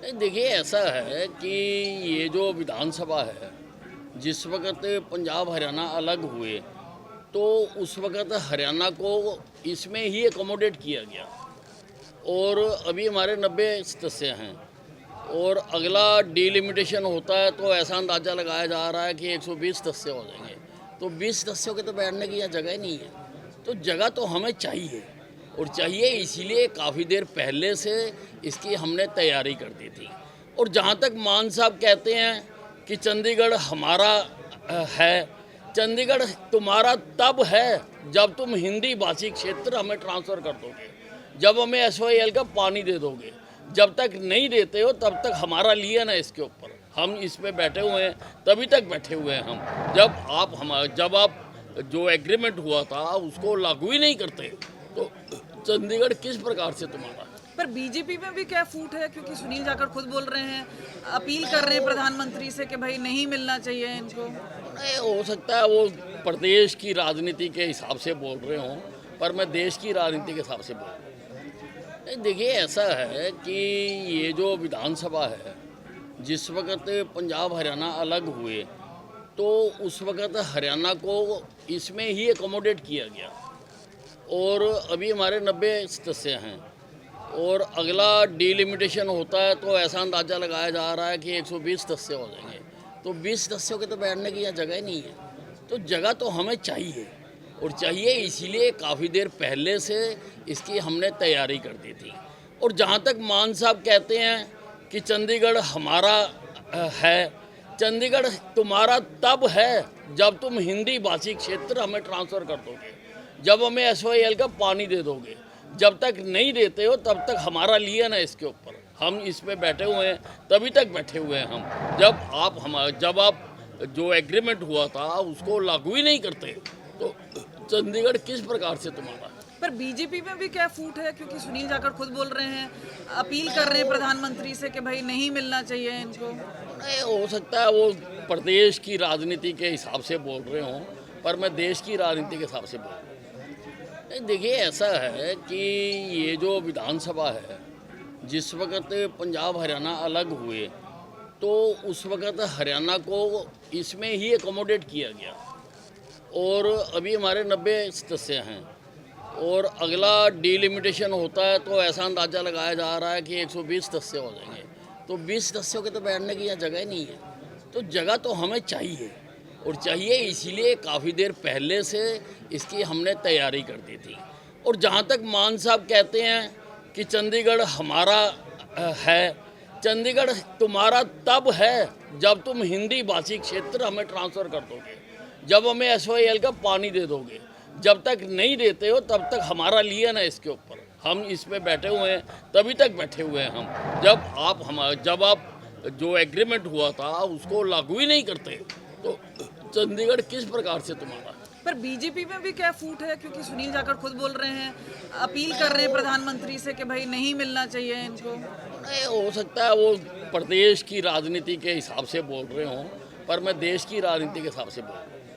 नहीं, देखिए ऐसा है कि ये जो विधानसभा है, जिस वक्त पंजाब हरियाणा अलग हुए तो उस वक्त हरियाणा को इसमें ही एकोमोडेट किया गया और अभी हमारे 90 सदस्य हैं और अगला डिलिमिटेशन होता है तो ऐसा अंदाज़ा लगाया जा रहा है कि 120 सदस्य हो जाएंगे। तो 20 सदस्यों के तो बैठने की यहाँ जगह ही नहीं है, तो जगह तो हमें चाहिए और चाहिए इसीलिए काफ़ी देर पहले से इसकी हमने तैयारी कर दी थी। और जहाँ तक मान साहब कहते हैं कि चंडीगढ़ हमारा है, चंडीगढ़ तुम्हारा तब है जब तुम हिंदी भाषी क्षेत्र हमें ट्रांसफ़र कर दोगे, जब हमें SYL का पानी दे दोगे। जब तक नहीं देते हो तब तक हमारा लिया ना इसके ऊपर, हम इस पे बैठे हुए हैं, तभी तक बैठे हुए हैं हम। जब आप जो एग्रीमेंट हुआ था उसको लागू ही नहीं करते तो चंडीगढ़ किस प्रकार से तुम्हारा। पर बीजेपी में भी क्या फूट है, क्योंकि सुनील जाखड़ खुद बोल रहे हैं, अपील कर रहे हैं प्रधानमंत्री से कि भाई नहीं मिलना चाहिए इनको। नहीं, हो सकता है वो प्रदेश की राजनीति के हिसाब से बोल रहे हों, पर मैं देश की राजनीति के हिसाब से बोल रहा हूँ। नहीं, देखिए ऐसा है कि ये जो विधानसभा है, जिस वक्त पंजाब हरियाणा अलग हुए तो उस वक्त हरियाणा को इसमें ही एकोमोडेट किया गया और अभी हमारे 90 सदस्य हैं और अगला डिलिमिटेशन होता है तो ऐसा अंदाज़ा लगाया जा रहा है कि 120 सदस्य हो जाएंगे। तो 20 सदस्यों के तो बैठने की यहाँ जगह ही नहीं है, तो जगह तो हमें चाहिए और चाहिए इसीलिए काफ़ी देर पहले से इसकी हमने तैयारी कर दी थी। और जहाँ तक मान साहब कहते हैं कि चंडीगढ़ हमारा है, चंडीगढ़ तुम्हारा तब है जब तुम हिंदी भाषी क्षेत्र हमें ट्रांसफ़र कर दोगे, जब हमें SYL का पानी दे दोगे। जब तक नहीं देते हो तब तक हमारा लिया ना इसके ऊपर, हम इस पे बैठे हुए हैं, तभी तक बैठे हुए हैं हम। जब आप जो एग्रीमेंट हुआ था उसको लागू ही नहीं करते तो चंडीगढ़ किस प्रकार से तुम्हारा। पर बीजेपी में भी क्या फूट है, क्योंकि सुनील जाखड़ खुद बोल रहे हैं, अपील कर रहे हैं प्रधानमंत्री से कि भाई नहीं मिलना चाहिए इनको। नहीं, हो सकता है वो प्रदेश की राजनीति के हिसाब से बोल रहे हों, पर मैं देश की राजनीति के हिसाब से बोल रहा हूँ। नहीं, देखिए ऐसा है कि ये जो विधानसभा है, जिस वक्त पंजाब हरियाणा अलग हुए तो उस वक्त हरियाणा को इसमें ही एकोमोडेट किया गया और अभी हमारे 90 सदस्य हैं और अगला डिलिमिटेशन होता है तो ऐसा अंदाज़ा लगाया जा रहा है कि 120 सदस्य हो जाएंगे। तो 20 सदस्यों के तो बैठने की यहाँ जगह ही नहीं है, तो जगह तो हमें चाहिए और चाहिए इसीलिए काफ़ी देर पहले से इसकी हमने तैयारी कर दी थी। और जहाँ तक मान साहब कहते हैं कि चंडीगढ़ हमारा है, चंडीगढ़ तुम्हारा तब है जब तुम हिंदी भाषी क्षेत्र हमें ट्रांसफ़र कर दोगे, जब हमें SYL का पानी दे दोगे। जब तक नहीं देते हो तब तक हमारा लिया ना इसके ऊपर, हम इस पे बैठे हुए हैं, तभी तक बैठे हुए हैं हम। जब आप जो एग्रीमेंट हुआ था उसको लागू ही नहीं करते तो चंडीगढ़ किस प्रकार से तुम्हारा। पर बीजेपी में भी क्या फूट है, क्योंकि सुनील जाखड़ खुद बोल रहे हैं, अपील कर रहे हैं प्रधानमंत्री से कि भाई नहीं मिलना चाहिए इनको। नहीं, हो सकता है वो प्रदेश की राजनीति के हिसाब से बोल रहे हों, पर मैं देश की राजनीति के हिसाब से बोल रहा हूँ।